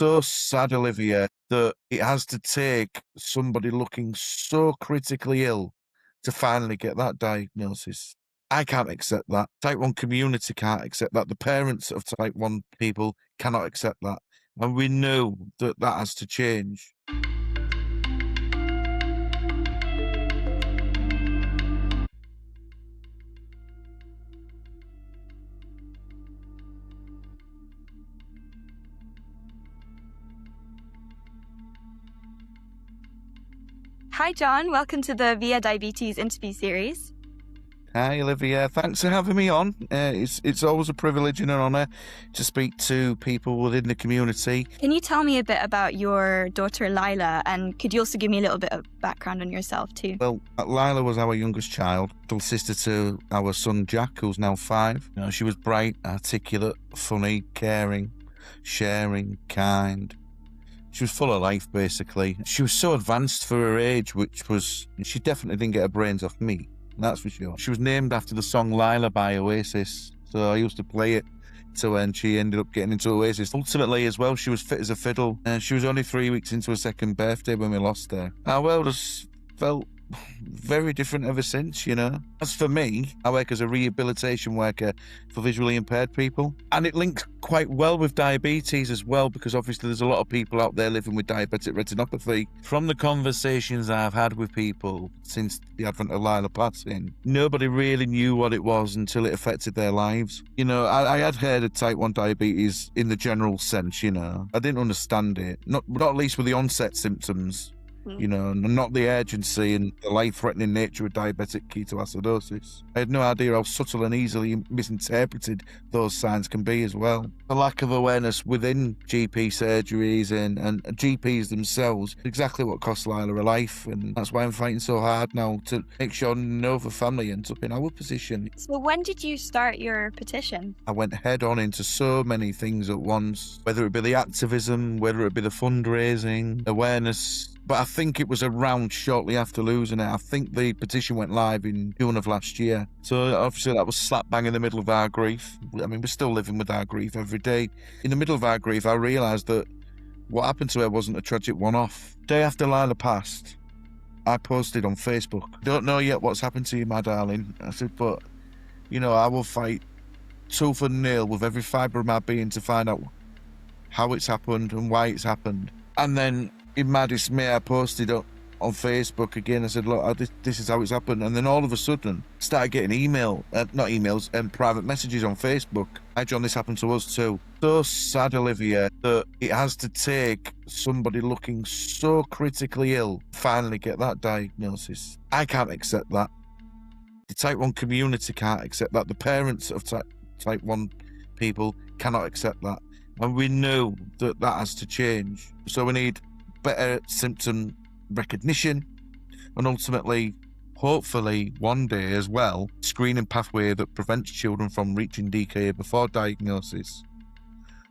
So sad, Olivia, that it has to take somebody looking so critically ill to finally get that diagnosis. I can't accept that. Type 1 community can't accept that. The parents of type 1 people cannot accept that. And we know that that has to change. Hi, John. Welcome to the Via Diabetes interview series. Hi, Olivia. Thanks for having me on. It's always a privilege and an honour to speak to people within the community. Can you tell me a bit about your daughter, Lyla, and could you also give me a little bit of background on yourself too? Well, Lyla was our youngest child, little sister to our son Jack, who's now 5. She was bright, articulate, funny, caring, sharing, kind. She was full of life, basically. She was so advanced for her age, she definitely didn't get her brains off me. That's for sure. She was named after the song Lyla by Oasis. So I used to play it to her and she ended up getting into Oasis. Ultimately as well, she was fit as a fiddle. She was only 3 weeks into her second birthday when we lost her. Our world has felt very different ever since, As for me, I work as a rehabilitation worker for visually impaired people. And it links quite well with diabetes as well, because obviously there's a lot of people out there living with diabetic retinopathy. From the conversations I've had with people since the advent of Lyla passing, nobody really knew what it was until it affected their lives. I had heard of type 1 diabetes in the general sense, I didn't understand it. Not least with the onset symptoms. Not the urgency and the life-threatening nature of diabetic ketoacidosis. I had no idea how subtle and easily misinterpreted those signs can be as well. The lack of awareness within GP surgeries and GPs themselves is exactly what cost Lyla her life, and that's why I'm fighting so hard now to make sure no other family ends up in our position. So when did you start your petition? I went head on into so many things at once, whether it be the activism, whether it be the fundraising, awareness. But I think it was around shortly after losing it. I think the petition went live in June of last year. So obviously that was slap bang in the middle of our grief. I mean, we're still living with our grief every day. In the middle of our grief, I realised that what happened to her wasn't a tragic one-off. Day after Lyla passed, I posted on Facebook, "Don't know yet what's happened to you, my darling." I said, but, I will fight tooth and nail with every fibre of my being to find out how it's happened and why it's happened. And then in my dismay, I posted on Facebook again. I said, look, this is how it's happened. And then all of a sudden, started getting private messages on Facebook. Hi, John, this happened to us too. So sad, Olivia, that it has to take somebody looking so critically ill to finally get that diagnosis. I can't accept that. The type 1 community can't accept that. The parents of type 1 people cannot accept that. And we know that that has to change. So we need better symptom recognition and ultimately, hopefully one day as well, screening pathway that prevents children from reaching DKA before diagnosis.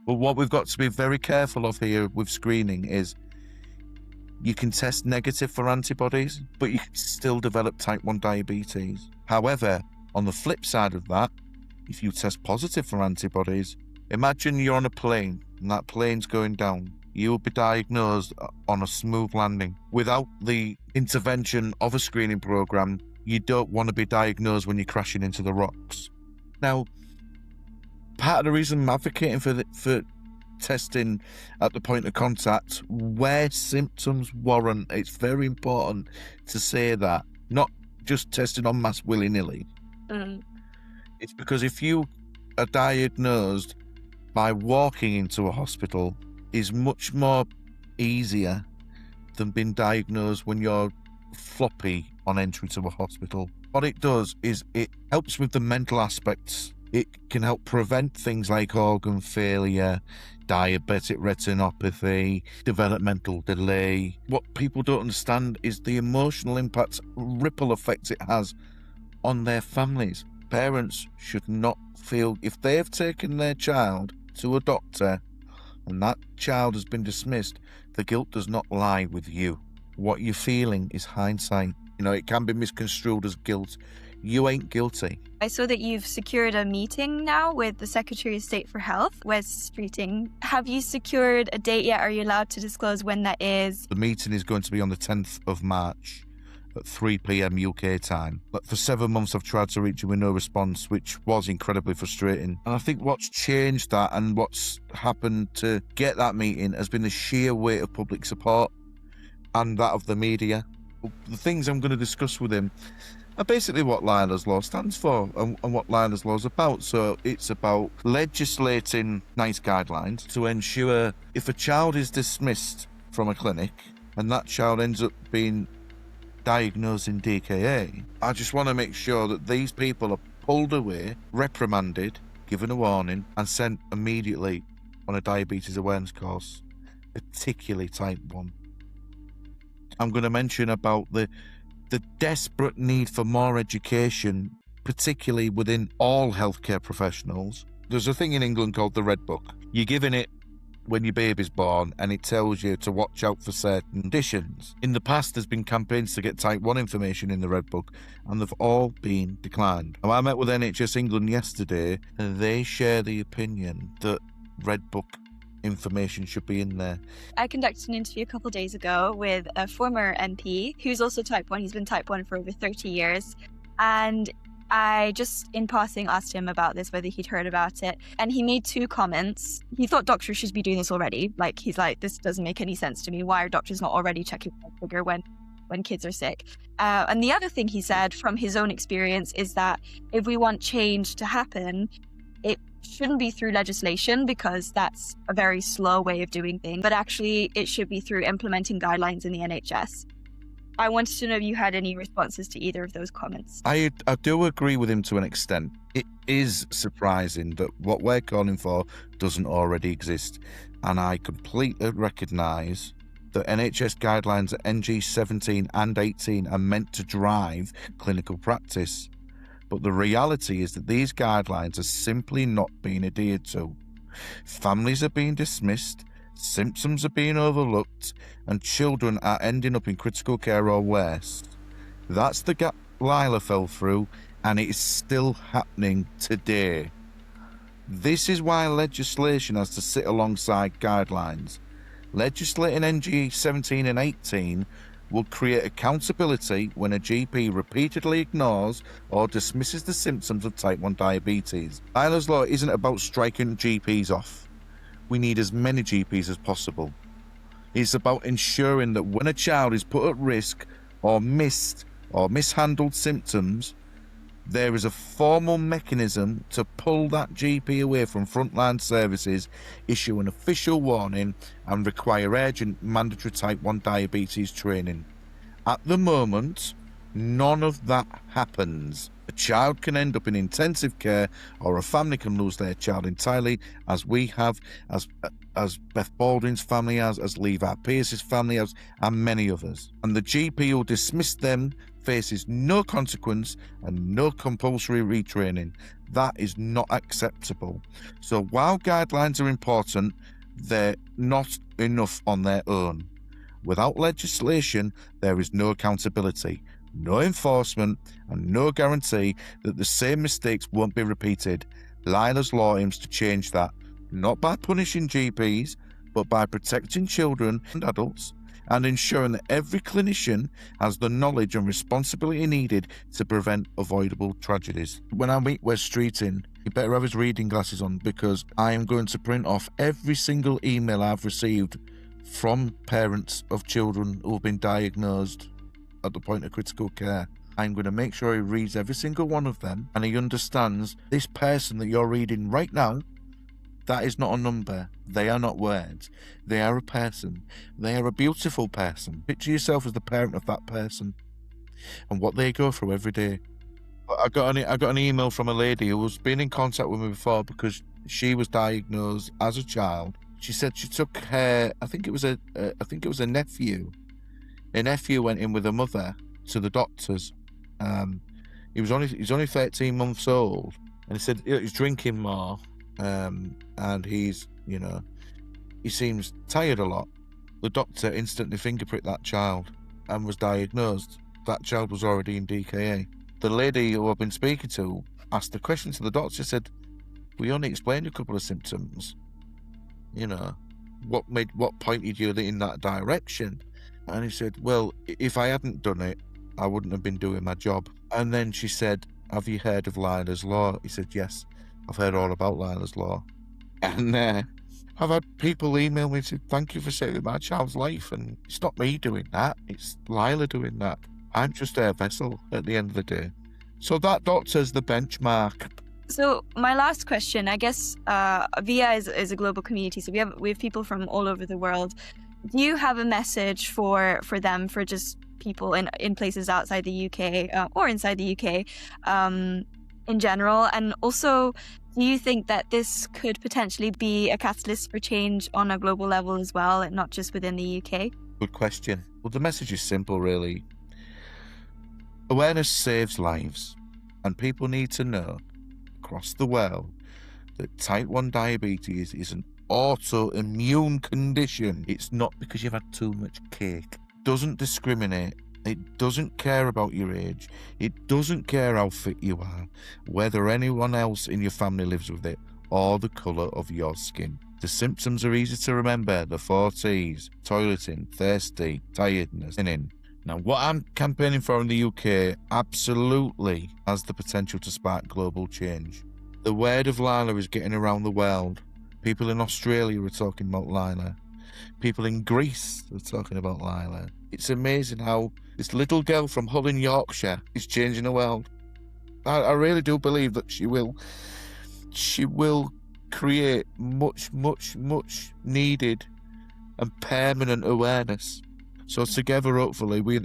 But what we've got to be very careful of here with screening is you can test negative for antibodies, but you can still develop type 1 diabetes. However, on the flip side of that, if you test positive for antibodies, imagine you're on a plane and that plane's going down. You will be diagnosed on a smooth landing. Without the intervention of a screening program, you don't want to be diagnosed when you're crashing into the rocks. Now, part of the reason I'm advocating for testing at the point of contact, where symptoms warrant, it's very important to say that, not just testing en masse willy-nilly. It's because if you are diagnosed by walking into a hospital, is much more easier than being diagnosed when you're floppy on entry to a hospital. What it does is it helps with the mental aspects. It can help prevent things like organ failure, diabetic retinopathy, developmental delay. What people don't understand is the emotional impact, ripple effect it has on their families. Parents should not feel, if they have taken their child to a doctor and that child has been dismissed, the guilt does not lie with you. What you're feeling is hindsight. It can be misconstrued as guilt. you ain't guilty. I saw that you've secured a meeting now with the Secretary of State for Health, Wes Streeting. Have you secured a date yet? Are you allowed to disclose when that is? The meeting is going to be on the 10th of March at 3 p.m. UK time. But for 7 months I've tried to reach you with no response, which was incredibly frustrating. And I think what's changed that and what's happened to get that meeting has been the sheer weight of public support and that of the media. The things I'm going to discuss with him are basically what Lyla's Law stands for and what Lyla's Law is about. So it's about legislating NICE guidelines to ensure if a child is dismissed from a clinic and that child ends up being diagnosed in DKA, I just want to make sure that these people are pulled away, reprimanded, given a warning and sent immediately on a diabetes awareness course, particularly type 1. I'm going to mention about the desperate need for more education, particularly within all healthcare professionals. There's a thing in England called the Red Book. You're given it when your baby's born and it tells you to watch out for certain conditions. In the past, there's been campaigns to get type 1 information in the Red Book and they've all been declined. Now, I met with NHS England yesterday and they share the opinion that Red Book information should be in there. I conducted an interview a couple of days ago with a former MP who's also type 1. He's been type 1 for over 30 years. And I just in passing asked him about this, whether he'd heard about it. And he made 2 comments. He thought doctors should be doing this already. Like, he's like, this doesn't make any sense to me. Why are doctors not already checking blood sugar when kids are sick? And the other thing he said from his own experience is that if we want change to happen, it shouldn't be through legislation because that's a very slow way of doing things, but actually it should be through implementing guidelines in the NHS. I wanted to know if you had any responses to either of those comments. I do agree with him to an extent. It is surprising that what we're calling for doesn't already exist, and I completely recognise that NHS guidelines at NG 17 and 18 are meant to drive clinical practice. But the reality is that these guidelines are simply not being adhered to. Families are being dismissed, symptoms are being overlooked, and children are ending up in critical care or worse. That's the gap Lyla fell through, and it is still happening today. This is why legislation has to sit alongside guidelines. Legislating NG 17 and 18 will create accountability when a GP repeatedly ignores or dismisses the symptoms of type 1 diabetes. Lyla's Law isn't about striking GPs off. We need as many GPs as possible. It's about ensuring that when a child is put at risk or missed or mishandled symptoms, there is a formal mechanism to pull that GP away from frontline services, issue an official warning, and require urgent mandatory type 1 diabetes training. At the moment, none of that happens. A child can end up in intensive care, or a family can lose their child entirely, as we have, as Beth Baldwin's family has, as Levi Pierce's family has, and many others. And the GP who dismissed them faces no consequence and no compulsory retraining. That is not acceptable. So while guidelines are important, they're not enough on their own. Without legislation, there is no accountability, no enforcement, and no guarantee that the same mistakes won't be repeated. Lyla's Law aims to change that, not by punishing GPs, but by protecting children and adults, and ensuring that every clinician has the knowledge and responsibility needed to prevent avoidable tragedies. When I meet Wes Streeting, he better have his reading glasses on, because I am going to print off every single email I've received from parents of children who have been diagnosed at the point of critical care. I'm going to make sure he reads every single one of them and he understands this person that you're reading right now, that is not a number. They are not words. They are a person. They are a beautiful person. Picture yourself as the parent of that person and what they go through every day. I got an email from a lady who was been in contact with me before because she was diagnosed as a child. She said she took her, I think it was a nephew. A nephew went in with a mother to the doctors. He was only 13 months old, and he said he's drinking more. And he seems tired a lot. The doctor instantly fingerpricked that child and was diagnosed. That child was already in DKA. the lady who I've been speaking to asked the question to the doctor. She said, we only explained a couple of symptoms. What pointed you in that direction? And he said, well, if I hadn't done it, I wouldn't have been doing my job. And then she said, have you heard of Lyla's Law? He said, yes, I've heard all about Lyla's Law. And I've had people email me and say, thank you for saving my child's life. And it's not me doing that. It's Lyla doing that. I'm just a vessel at the end of the day. So that doctor's the benchmark. So my last question, I guess, VIA is a global community. So we have people from all over the world. Do you have a message for them, for just people in places outside the UK or inside the UK in general? And also, do you think that this could potentially be a catalyst for change on a global level as well, and not just within the UK? Good question. Well, the message is simple, really. Awareness saves lives, and people need to know across the world that type 1 diabetes is an autoimmune condition. It's not because you've had too much cake. It doesn't discriminate. It doesn't care about your age. It doesn't care how fit you are, whether anyone else in your family lives with it, or the colour of your skin. The symptoms are easy to remember. The 4 T's: toileting, thirsty, tiredness, sinning. Now, what I'm campaigning for in the UK absolutely has the potential to spark global change. The word of Lyla is getting around the world. People in Australia are talking about Lyla. People in Greece are talking about Lyla. It's amazing how this little girl from Hull in Yorkshire is changing the world. I really do believe that she will create much, much, much needed and permanent awareness. So together, hopefully, we,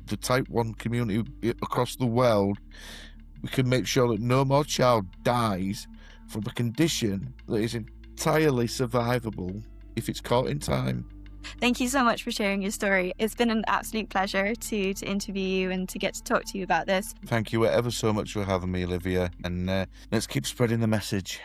the type 1 community across the world, we can make sure that no more child dies from a condition that is entirely survivable if it's caught in time. Thank you so much for sharing your story. It's been an absolute pleasure to interview you and to get to talk to you about this. Thank you ever so much for having me, Olivia, and let's keep spreading the message.